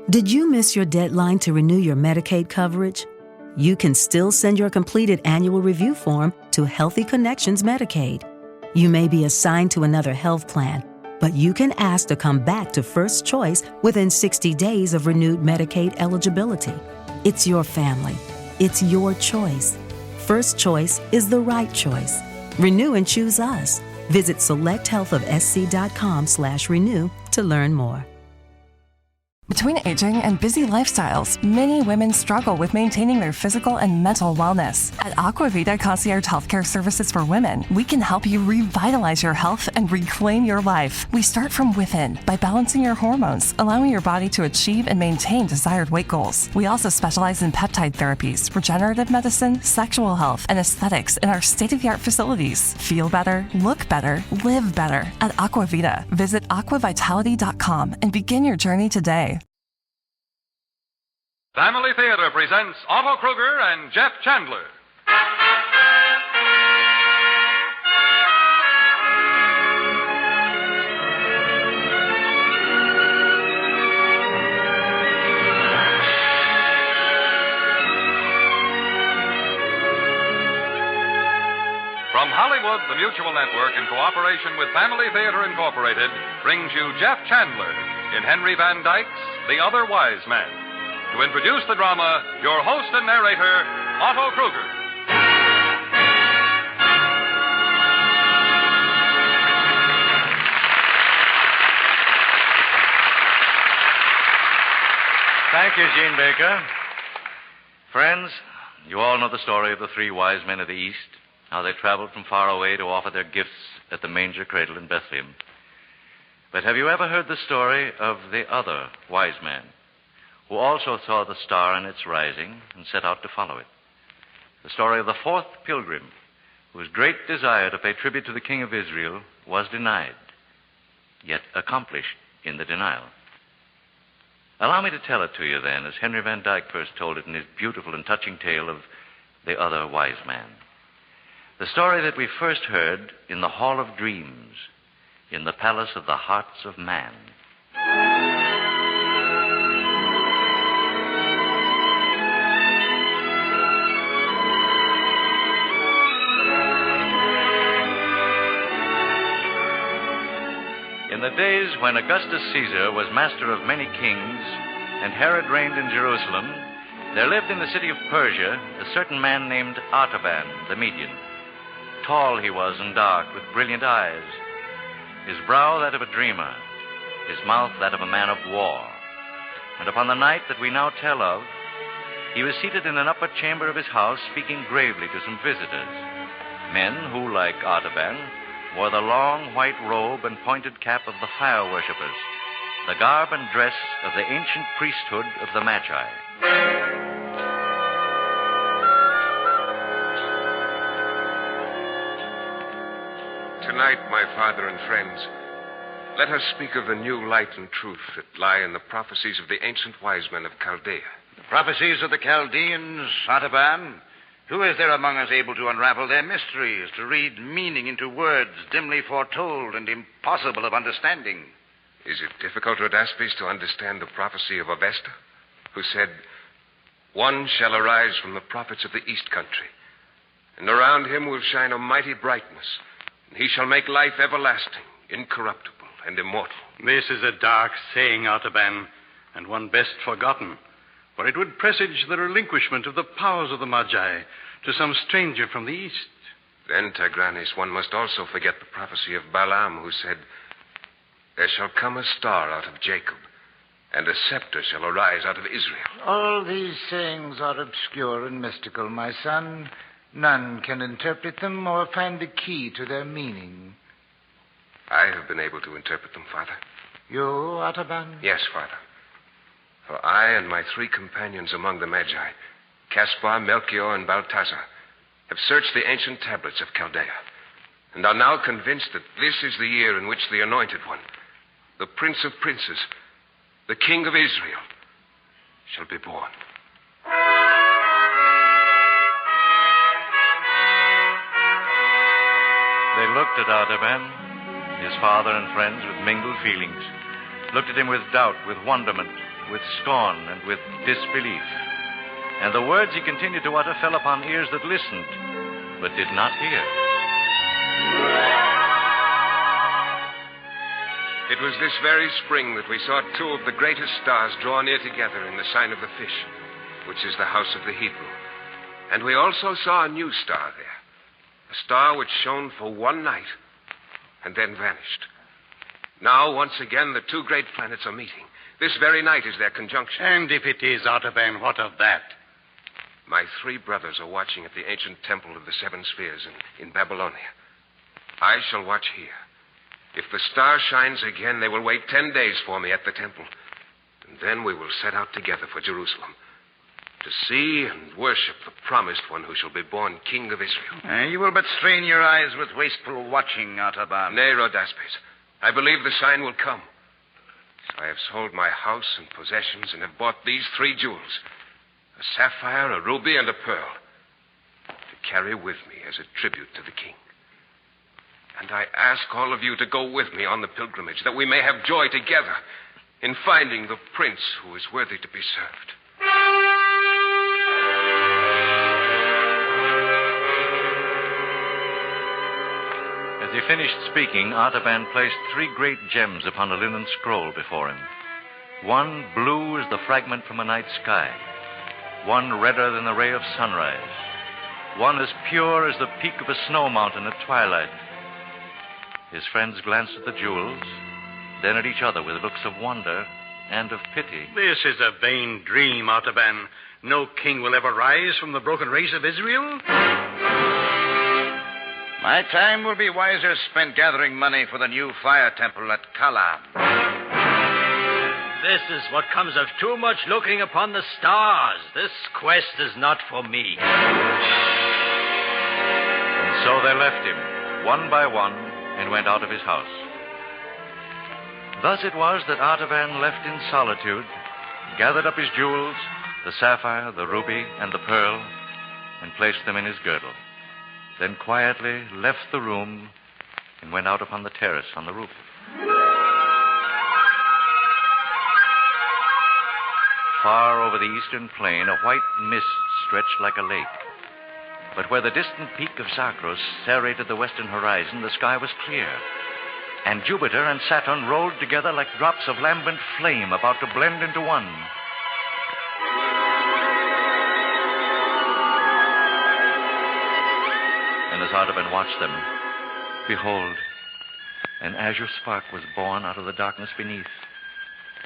Did you miss your deadline to renew your Medicaid coverage? You can still send your completed annual review form to Healthy Connections Medicaid. You may be assigned to another health plan, but you can ask to come back to First Choice within 60 days of renewed Medicaid eligibility. It's your family. It's your choice. First Choice is the right choice. Renew and choose us. Visit selecthealthofsc.com/renew to learn more. Between aging and busy lifestyles, many women struggle with maintaining their physical and mental wellness. At Aquavita Concierge Healthcare Services for Women, we can help you revitalize your health and reclaim your life. We start from within by balancing your hormones, allowing your body to achieve and maintain desired weight goals. We also specialize in peptide therapies, regenerative medicine, sexual health, and aesthetics in our state-of-the-art facilities. Feel better, look better, live better at Aquavita. Visit aquavitality.com and begin your journey today. Family Theater presents Otto Kruger and Jeff Chandler. From Hollywood, the Mutual Network, in cooperation with Family Theater Incorporated, brings you Jeff Chandler in Henry Van Dyke's The Other Wise Man. To introduce the drama, your host and narrator, Otto Kruger. Thank you, Gene Baker. Friends, you all know the story of the three wise men of the East, how they traveled from far away to offer their gifts at the manger cradle in Bethlehem. But have you ever heard the story of the other wise man, who also saw the star in its rising and set out to follow it? The story of the fourth pilgrim, whose great desire to pay tribute to the King of Israel was denied, yet accomplished in the denial. Allow me to tell it to you then, as Henry Van Dyke first told it in his beautiful and touching tale of The Other Wise Man. The story that we first heard in the Hall of Dreams, in the Palace of the Hearts of Man. In the days when Augustus Caesar was master of many kings and Herod reigned in Jerusalem, there lived in the city of Persia a certain man named Artaban the Median. Tall he was and dark, with brilliant eyes, his brow that of a dreamer, his mouth that of a man of war. And upon the night that we now tell of, he was seated in an upper chamber of his house, speaking gravely to some visitors, men who, like Artaban, wore the long white robe and pointed cap of the fire worshippers, the garb and dress of the ancient priesthood of the Magi. Tonight, my father and friends, let us speak of the new light and truth that lie in the prophecies of the ancient wise men of Chaldea. The prophecies of the Chaldeans, Artaban? Who is there among us able to unravel their mysteries, to read meaning into words dimly foretold and impossible of understanding? Is it difficult, Rhodaspes, to understand the prophecy of Avesta, who said, "One shall arise from the prophets of the east country, and around him will shine a mighty brightness, and he shall make life everlasting, incorruptible, and immortal"? This is a dark saying, Artaban, and one best forgotten, for it would presage the relinquishment of the powers of the Magi to some stranger from the east. Then, Tigranes, one must also forget the prophecy of Balaam, who said, "There shall come a star out of Jacob, and a scepter shall arise out of Israel." All these sayings are obscure and mystical, my son. None can interpret them or find the key to their meaning. I have been able to interpret them, Father. You, Artaban? Yes, Father. For I and my three companions among the Magi, Caspar, Melchior, and Balthazar, have searched the ancient tablets of Chaldea, and are now convinced that this is the year in which the Anointed One, the Prince of Princes, the King of Israel, shall be born. They looked at Artaban, his father and friends, with mingled feelings, looked at him with doubt, with wonderment, with scorn, and with disbelief. And the words he continued to utter fell upon ears that listened, but did not hear. It was this very spring that we saw two of the greatest stars draw near together in the sign of the fish, which is the house of the Hebrew. And we also saw a new star there, a star which shone for one night and then vanished. Now, once again, the two great planets are meeting. This very night is their conjunction. And if it is, Artaban, what of that? My three brothers are watching at the ancient temple of the seven spheres in Babylonia. I shall watch here. If the star shines again, they will wait 10 days for me at the temple. And then we will set out together for Jerusalem to see and worship the promised one who shall be born King of Israel. You will but strain your eyes with wasteful watching, Artaban. Nay, Rhodaspes. I believe the sign will come. So I have sold my house and possessions and have bought these three jewels, a sapphire, a ruby, and a pearl, to carry with me as a tribute to the king. And I ask all of you to go with me on the pilgrimage, that we may have joy together in finding the prince who is worthy to be served. As he finished speaking, Artaban placed three great gems upon a linen scroll before him. One blue as the fragment from a night sky. One redder than the ray of sunrise. One as pure as the peak of a snow mountain at twilight. His friends glanced at the jewels, then at each other with looks of wonder and of pity. This is a vain dream, Artaban. No king will ever rise from the broken race of Israel. My time will be wiser spent gathering money for the new fire temple at Kala. This is what comes of too much looking upon the stars. This quest is not for me. And so they left him, one by one, and went out of his house. Thus it was that Artaban left in solitude, gathered up his jewels, the sapphire, the ruby, and the pearl, and placed them in his girdle. Then quietly left the room and went out upon the terrace on the roof. Far over the eastern plain, a white mist stretched like a lake. But where the distant peak of Zagros serrated the western horizon, the sky was clear. And Jupiter and Saturn rolled together like drops of lambent flame about to blend into one. And as Artaban watched them, behold, an azure spark was born out of the darkness beneath,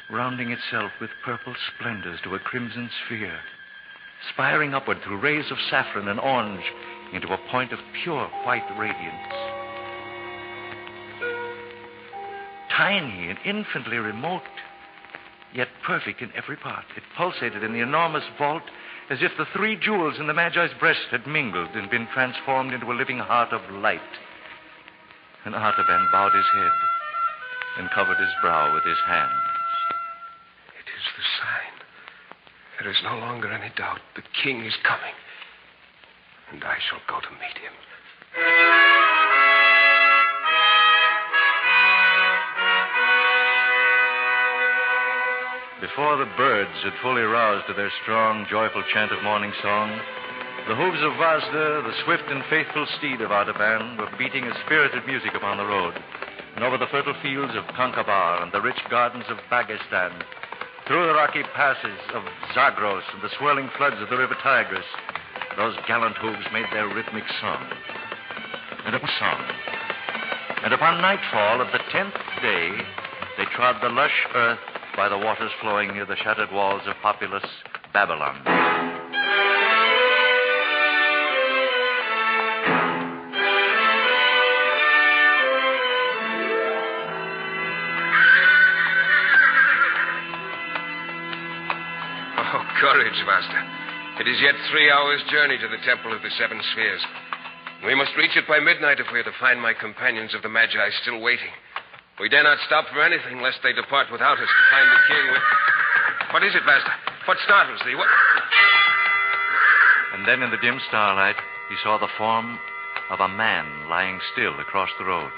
rounding itself with purple splendors to a crimson sphere, spiring upward through rays of saffron and orange into a point of pure white radiance. Tiny and infinitely remote, yet perfect in every part, it pulsated in the enormous vault as if the three jewels in the Magi's breast had mingled and been transformed into a living heart of light. And Artaban bowed his head and covered his brow with his hands. It is the sign. There is no longer any doubt. The king is coming, and I shall go to meet him. Before the birds had fully roused to their strong, joyful chant of morning song, the hooves of Vazda, the swift and faithful steed of Artaban, were beating a spirited music upon the road, and over the fertile fields of Kankabar and the rich gardens of Bagestan, through the rocky passes of Zagros and the swirling floods of the river Tigris, those gallant hooves made their rhythmic song. And upon nightfall of the 10th day, they trod the lush earth by the waters flowing near the shattered walls of populous Babylon. Oh, courage, Vazda. It is yet 3 hours' journey to the Temple of the Seven Spheres. We must reach it by midnight if we are to find my companions of the Magi still waiting. We dare not stop for anything lest they depart without us to find the king with... What is it, Vazda? What startles thee? What... And then in the dim starlight, he saw the form of a man lying still across the road.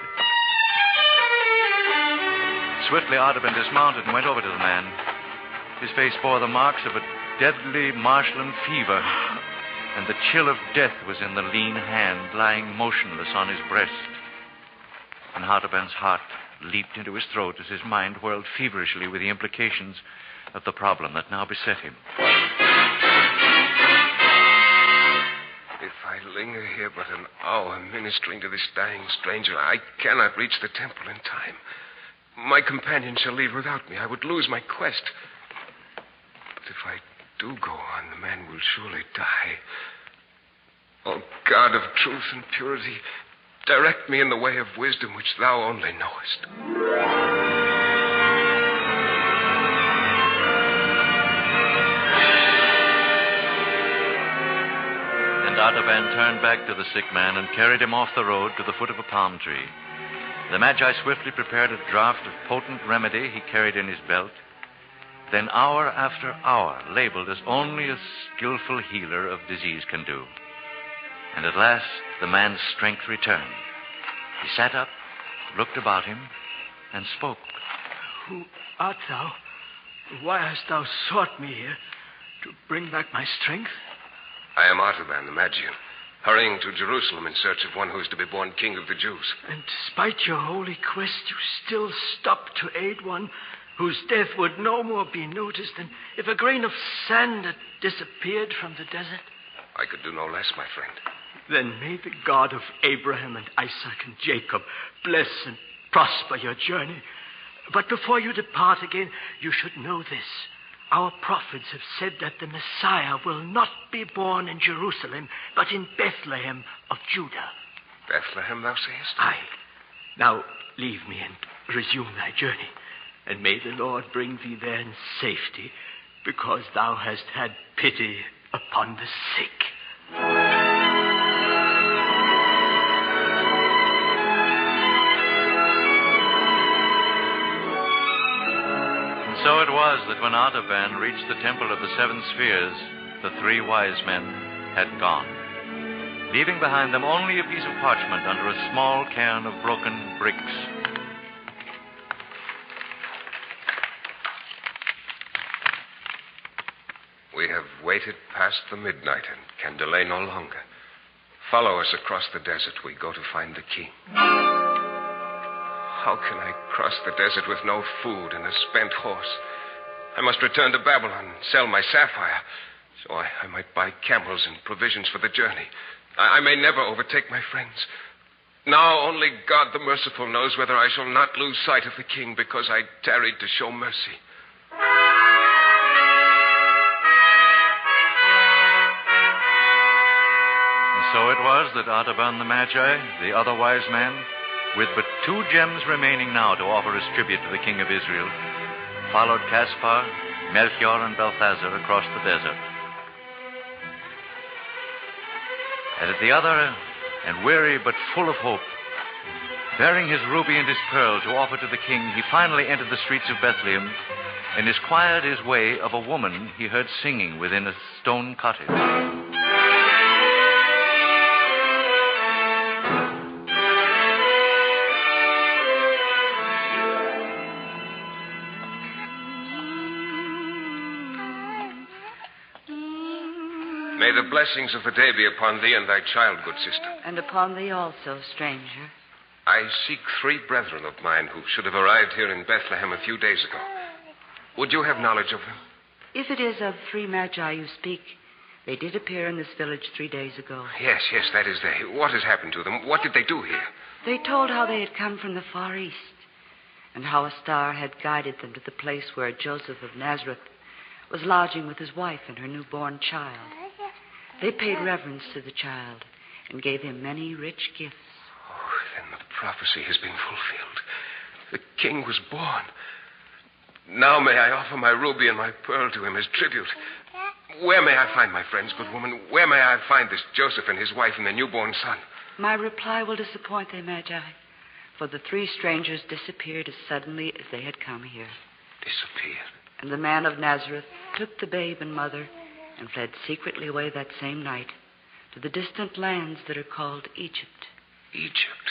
Swiftly, Artaban dismounted and went over to the man. His face bore the marks of a deadly marshland fever, and the chill of death was in the lean hand lying motionless on his breast. And Hartaban's heart leaped into his throat as his mind whirled feverishly with the implications of the problem that now beset him. If I linger here but an hour ministering to this dying stranger, I cannot reach the temple in time. My companion shall leave without me. I would lose my quest. But if I do go on, the man will surely die. O God of truth and purity, direct me in the way of wisdom which thou only knowest. And Artaban turned back to the sick man and carried him off the road to the foot of a palm tree. The Magi swiftly prepared a draught of potent remedy he carried in his belt. Then hour after hour labored as only a skillful healer of disease can do. And at last the man's strength returned. He sat up, looked about him, and spoke. Who art thou? Why hast thou sought me here? To bring back my strength? I am Artaban, the Magian, hurrying to Jerusalem in search of one who is to be born king of the Jews. And despite your holy quest, you still stop to aid one whose death would no more be noticed than if a grain of sand had disappeared from the desert? I could do no less, my friend. Then may the God of Abraham and Isaac and Jacob bless and prosper your journey. But before you depart again, you should know this. Our prophets have said that the Messiah will not be born in Jerusalem, but in Bethlehem of Judah. Bethlehem, thou sayest? Aye. Now leave me and resume thy journey, and may the Lord bring thee there in safety, because thou hast had pity upon the sick. So it was that when Artaban reached the Temple of the Seven Spheres, the three wise men had gone, leaving behind them only a piece of parchment under a small cairn of broken bricks. We have waited past the midnight and can delay no longer. Follow us across the desert. We go to find the king. How can I cross the desert with no food and a spent horse? I must return to Babylon and sell my sapphire, so I might buy camels and provisions for the journey. I may never overtake my friends. Now only God the Merciful knows whether I shall not lose sight of the king because I tarried to show mercy. And so it was that Artaban the Magi, the other wise man, with but 2 gems remaining now to offer as tribute to the king of Israel, followed Caspar, Melchior, and Balthazar across the desert. And at the other, and weary but full of hope, bearing his ruby and his pearl to offer to the king, he finally entered the streets of Bethlehem and inquired his way of a woman he heard singing within a stone cottage. May the blessings of the day be upon thee and thy child, good sister. And upon thee also, stranger. I seek 3 brethren of mine who should have arrived here in Bethlehem a few days ago. Would you have knowledge of them? If it is of 3 Magi you speak, they did appear in this village 3 days ago. Yes, that is they. What has happened to them? What did they do here? They told how they had come from the Far East, and how a star had guided them to the place where Joseph of Nazareth was lodging with his wife and her newborn child. They paid reverence to the child and gave him many rich gifts. Oh, then the prophecy has been fulfilled. The king was born. Now may I offer my ruby and my pearl to him as tribute. Where may I find my friends, good woman? Where may I find this Joseph and his wife and their newborn son? My reply will disappoint thee, Magi, for the 3 strangers disappeared as suddenly as they had come here. Disappeared? And the man of Nazareth took the babe and mother and fled secretly away that same night to the distant lands that are called Egypt. Egypt?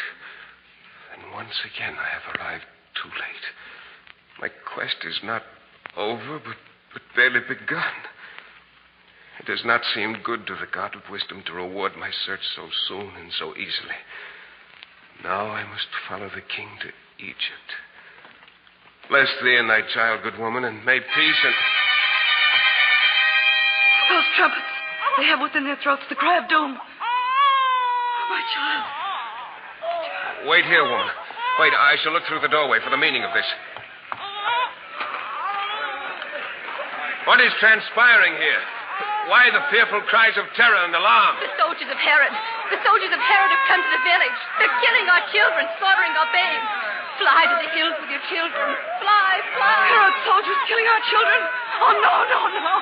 Then once again I have arrived too late. My quest is not over, but barely begun. It does not seem good to the God of wisdom to reward my search so soon and so easily. Now I must follow the king to Egypt. Bless thee and thy child, good woman, and may peace and... Those trumpets. They have within their throats the cry of doom. Oh, my child. Wait here, woman. Wait, I shall look through the doorway for the meaning of this. What is transpiring here? Why the fearful cries of terror and alarm? The soldiers of Herod. The soldiers of Herod have come to the village. They're killing our children, slaughtering our babes. Fly to the hills with your children. Fly, fly. Herod's soldiers killing our children. Oh, no, no, no.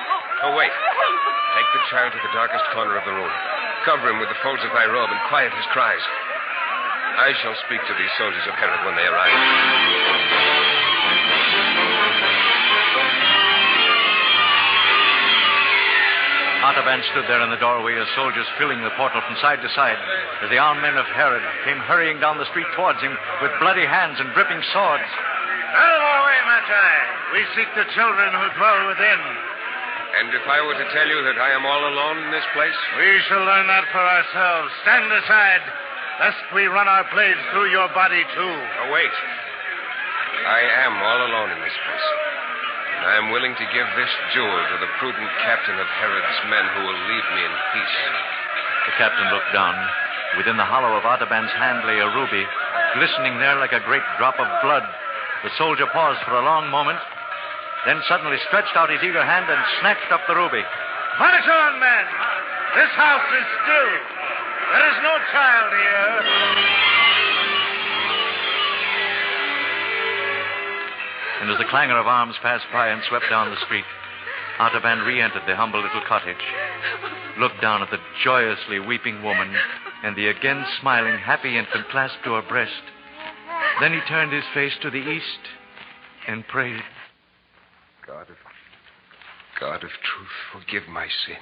Oh, wait. Take the child to the darkest corner of the room. Cover him with the folds of thy robe and quiet his cries. I shall speak to these soldiers of Herod when they arrive. Artaban stood there in the doorway as soldiers filling the portal from side to side as the armed men of Herod came hurrying down the street towards him with bloody hands and dripping swords. Out of our way, Magi. We seek the children who dwell within. And if I were to tell you that I am all alone in this place? We shall learn that for ourselves. Stand aside, lest we run our blades through your body, too. Oh, wait. I am all alone in this place. And I am willing to give this jewel to the prudent captain of Herod's men who will leave me in peace. The captain looked down. Within the hollow of Artaban's hand lay a ruby, glistening there like a great drop of blood. The soldier paused for a long moment, then suddenly stretched out his eager hand and snatched up the ruby. March on, men. This house is still. There is no child here. And as the clangor of arms passed by and swept down the street, Artaban re-entered the humble little cottage, looked down at the joyously weeping woman and the again smiling, happy infant clasped to her breast. Then he turned his face to the east and prayed. God of truth, forgive my sin.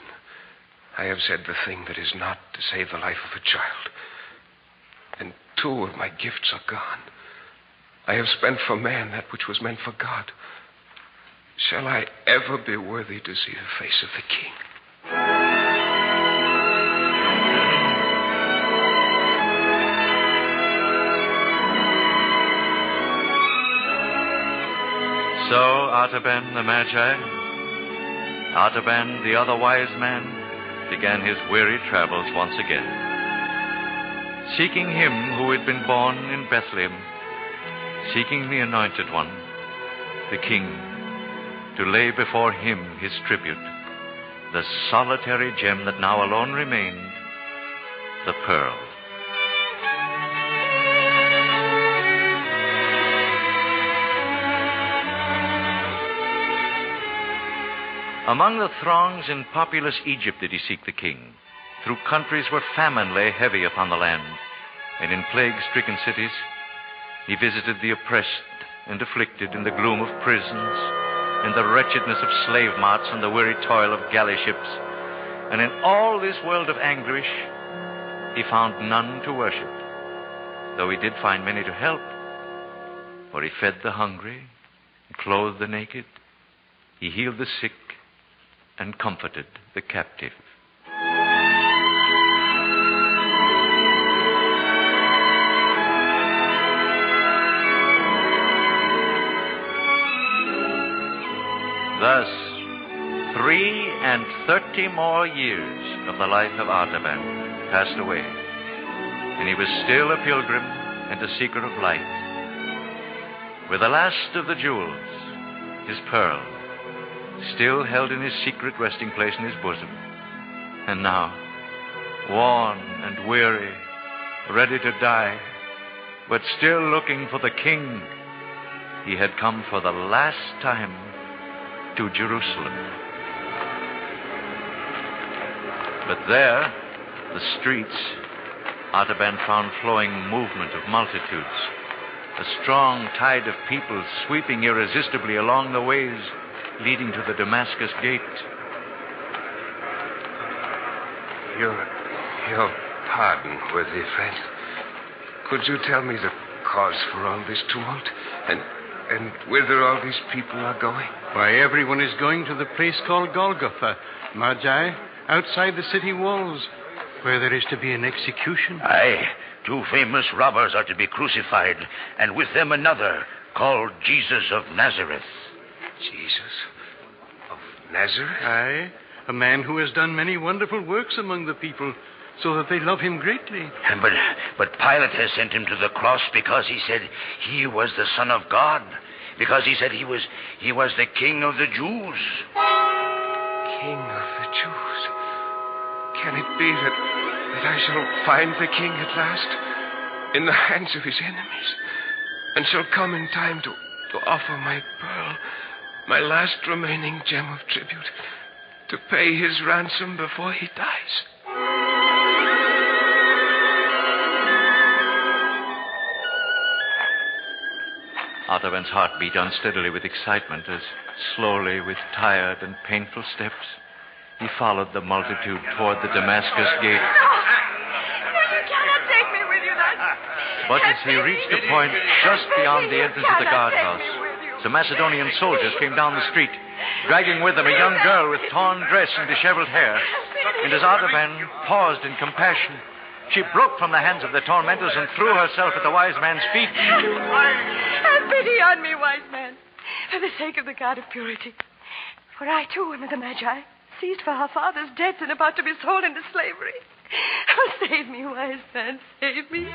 I have said the thing that is not to save the life of a child. And 2 of my gifts are gone. I have spent for man that which was meant for God. Shall I ever be worthy to see the face of the king? So Artaban the Magi, Artaban the other wise man, began his weary travels once again, seeking him who had been born in Bethlehem, seeking the Anointed One, the King, to lay before him his tribute, the solitary gem that now alone remained, the pearl. Among the throngs in populous Egypt did he seek the king, through countries where famine lay heavy upon the land, and in plague-stricken cities he visited the oppressed and afflicted in the gloom of prisons, in the wretchedness of slave marts and the weary toil of galley ships. And in all this world of anguish, he found none to worship, though he did find many to help. For he fed the hungry, and clothed the naked, he healed the sick, and comforted the captive. Thus, 33 more years of the life of Artaban passed away, and he was still a pilgrim and a seeker of light. With the last of the jewels, his pearl, still held in his secret resting place in his bosom, and now, worn and weary, ready to die, but still looking for the king, he had come for the last time to Jerusalem. But there, the streets, Artaban found flowing movement of multitudes, a strong tide of people sweeping irresistibly along the ways leading to the Damascus gate. Your pardon, worthy friend. Could you tell me the cause for all this tumult? And whither all these people are going? Why, everyone is going to the place called Golgotha, Magi, outside the city walls, where there is to be an execution. Aye, 2 famous robbers are to be crucified, and with them another called Jesus of Nazareth. Jesus of Nazareth? Aye, a man who has done many wonderful works among the people, so that they love him greatly. But Pilate has sent him to the cross because he said he was the Son of God. Because he said he was the King of the Jews. King of the Jews? Can it be that I shall find the king at last in the hands of his enemies, and shall come in time to offer my pearl, my last remaining gem of tribute, to pay his ransom before he dies? Artaban's heart beat unsteadily with excitement as, slowly, with tired and painful steps, he followed the multitude toward the Damascus gate. No, you cannot take me with you. But as he reached the point just beyond the entrance of the guardhouse, some Macedonian soldiers came down the street, dragging with them a young girl with torn dress and disheveled hair. And as Artaban paused in compassion, she broke from the hands of the tormentors and threw herself at the wise man's feet. Have pity on me, wise man, for the sake of the God of purity. For I, too, am of the Magi, seized for our father's debts and about to be sold into slavery. Oh, save me, wise man, save me.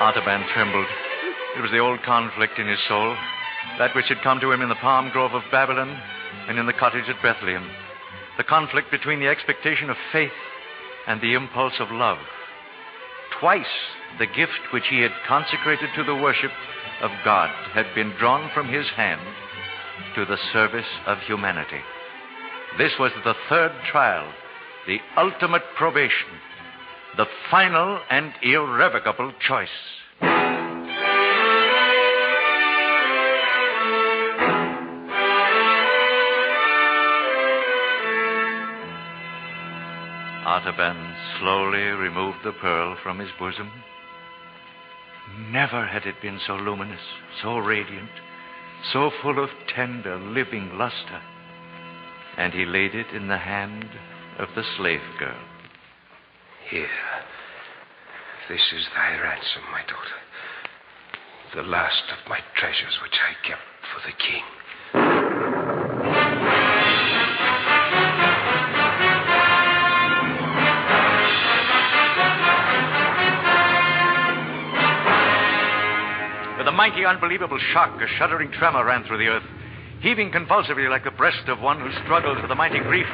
Artaban trembled. It was the old conflict in his soul, that which had come to him in the palm grove of Babylon and in the cottage at Bethlehem. The conflict between the expectation of faith and the impulse of love. Twice the gift which he had consecrated to the worship of God had been drawn from his hand to the service of humanity. This was the third trial, the ultimate probation, the final and irrevocable choice. Artaban slowly removed the pearl from his bosom. Never had it been so luminous, so radiant, so full of tender, living luster. And he laid it in the hand of the slave girl. Here. This is thy ransom, my daughter. The last of my treasures which I kept for the king. With a mighty, unbelievable shock, a shuddering tremor ran through the earth, heaving convulsively like the breast of one who struggles with a mighty grief.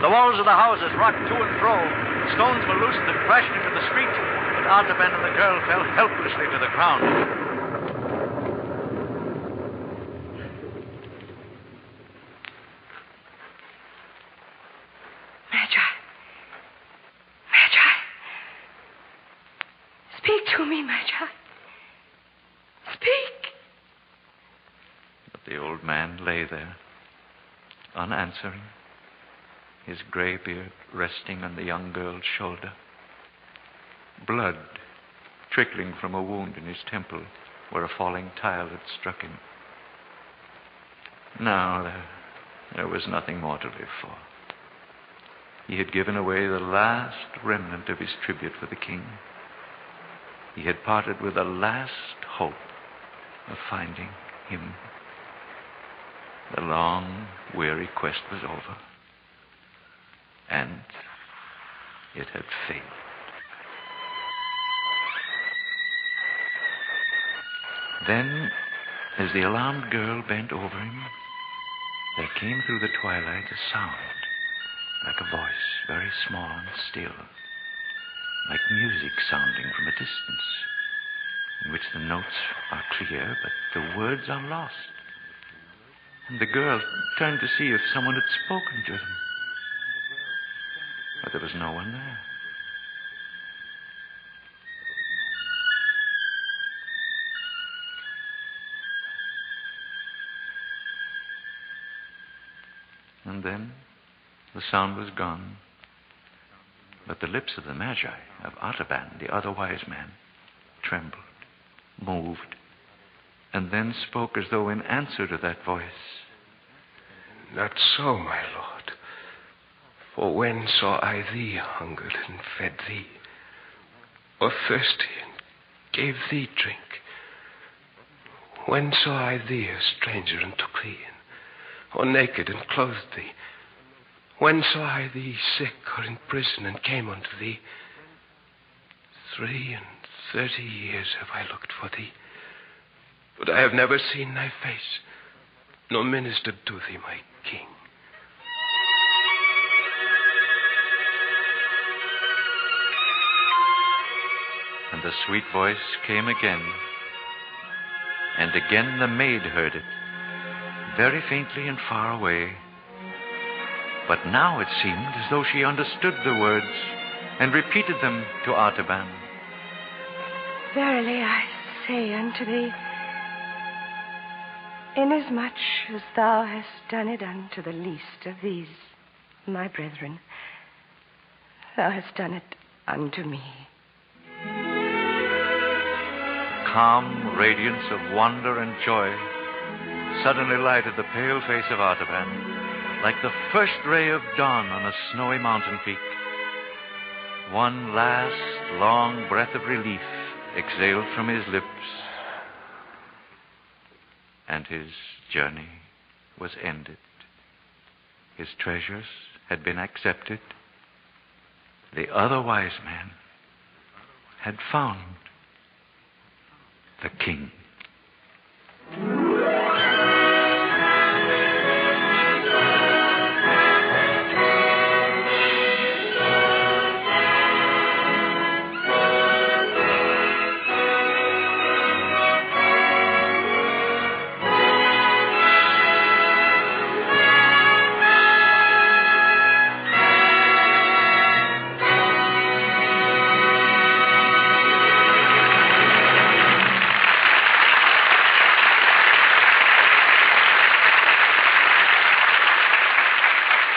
The walls of the houses rocked to and fro. Stones were loosened and crashed into the street, but Artaban and the girl fell helplessly to the ground. Magi. Magi. Speak to me, Magi. Speak. But the old man lay there, unanswering, his gray beard resting on the young girl's shoulder. Blood trickling from a wound in his temple where a falling tile had struck him. Now, there was nothing more to live for. He had given away the last remnant of his tribute for the king. He had parted with the last hope of finding him. The long, weary quest was over. And it had failed. Then, as the alarmed girl bent over him, there came through the twilight a sound, like a voice, very small and still, like music sounding from a distance, in which the notes are clear, but the words are lost. And the girl turned to see if someone had spoken to them. But there was no one there. And then the sound was gone. But the lips of the Magi, of Artaban, the other wise man, trembled, moved, and then spoke as though in answer to that voice. Not so, my lord. For when saw I thee hungered and fed thee, or thirsty and gave thee drink? When saw I thee a stranger and took thee in, or naked and clothed thee? When saw I thee sick or in prison and came unto thee? 33 years have I looked for thee, but I have never seen thy face, nor ministered to thee, my king. And the sweet voice came again. And again the maid heard it, very faintly and far away. But now it seemed as though she understood the words and repeated them to Artaban. Verily I say unto thee, inasmuch as thou hast done it unto the least of these, my brethren, thou hast done it unto me. Calm radiance of wonder and joy suddenly lighted the pale face of Artaban, like the first ray of dawn on a snowy mountain peak. One last long breath of relief exhaled from his lips, and his journey was ended. His treasures had been accepted. The other wise man had found the king.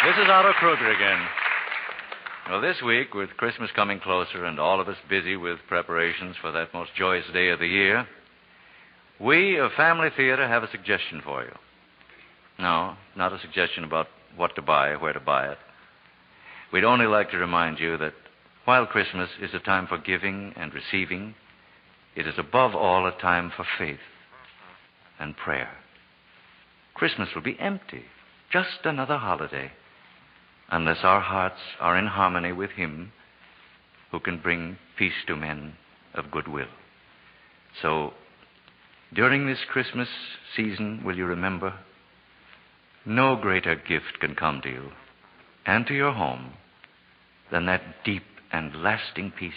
This is Otto Kruger again. Well, this week, with Christmas coming closer and all of us busy with preparations for that most joyous day of the year, we of Family Theater have a suggestion for you. No, not a suggestion about what to buy or where to buy it. We'd only like to remind you that while Christmas is a time for giving and receiving, it is above all a time for faith and prayer. Christmas will be empty, just another holiday, unless our hearts are in harmony with Him who can bring peace to men of good will. So, during this Christmas season, will you remember, no greater gift can come to you and to your home than that deep and lasting peace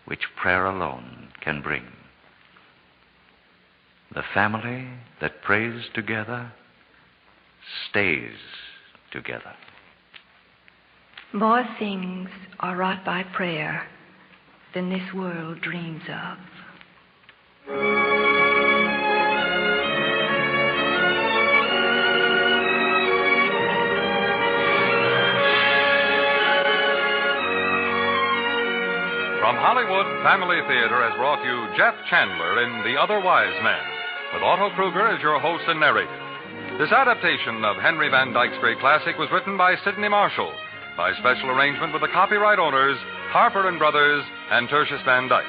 which prayer alone can bring. The family that prays together stays together. More things are wrought by prayer than this world dreams of. From Hollywood, Family Theater has brought you Jeff Chandler in The Other Wise Man, with Otto Kruger as your host and narrator. This adaptation of Henry Van Dyke's great classic was written by Sidney Marshall, by special arrangement with the copyright owners, Harper & Brothers and Tertius Van Dyke.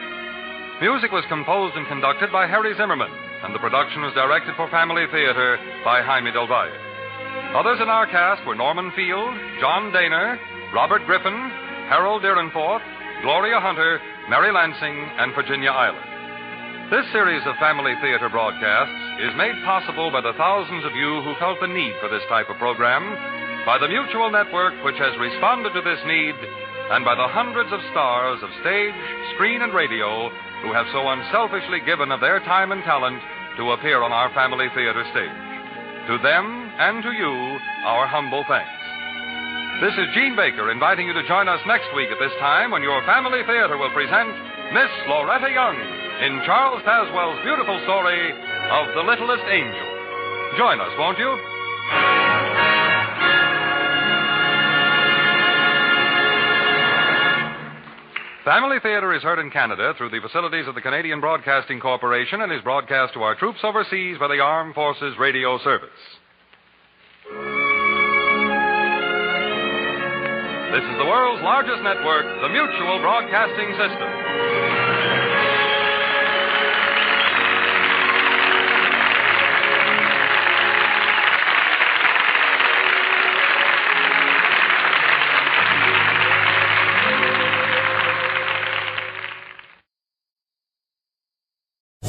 Music was composed and conducted by Harry Zimmerman, and the production was directed for Family Theater by Jaime Del Valle. Others in our cast were Norman Field, John Daner, Robert Griffin, Harold Deerenforth, Gloria Hunter, Mary Lansing, and Virginia Island. This series of Family Theater broadcasts is made possible by the thousands of you who felt the need for this type of program, by the Mutual Network, which has responded to this need, and by the hundreds of stars of stage, screen, and radio who have so unselfishly given of their time and talent to appear on our Family Theater stage. To them and to you, our humble thanks. This is Gene Baker inviting you to join us next week at this time when your Family Theater will present Miss Loretta Young in Charles Tazwell's beautiful story of The Littlest Angel. Join us, won't you? Family Theater is heard in Canada through the facilities of the Canadian Broadcasting Corporation and is broadcast to our troops overseas by the Armed Forces Radio Service. This is the world's largest network, the Mutual Broadcasting System.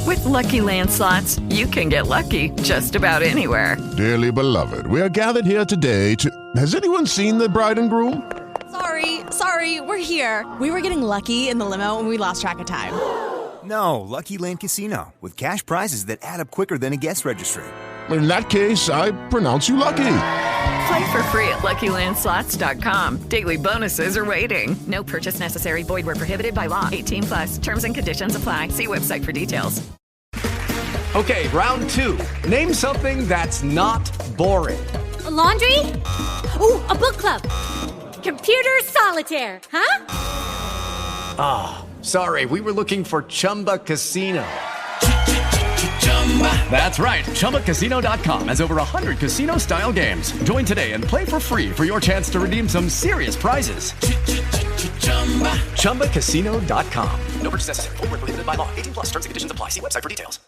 With Lucky Land Slots, you can get lucky just about anywhere. Dearly beloved, we are gathered here today to... Has anyone seen the bride and groom? Sorry, we're here. We were getting lucky in the limo and we lost track of time. No, Lucky Land Casino, with cash prizes that add up quicker than a guest registry. In that case, I pronounce you lucky. Play for free at LuckyLandSlots.com. Daily bonuses are waiting. No purchase necessary. Void where prohibited by law. 18+. Terms and conditions apply. See website for details. Okay, round two. Name something that's not boring. A laundry? Ooh, a book club. Computer solitaire, huh? Ah, sorry, we were looking for Chumba Casino. That's right, ChumbaCasino.com has over 100 casino-style games. Join today and play for free for your chance to redeem some serious prizes. ChumbaCasino.com. No purchase necessary. Void where prohibited by law. 18+. Terms and conditions apply. See website for details.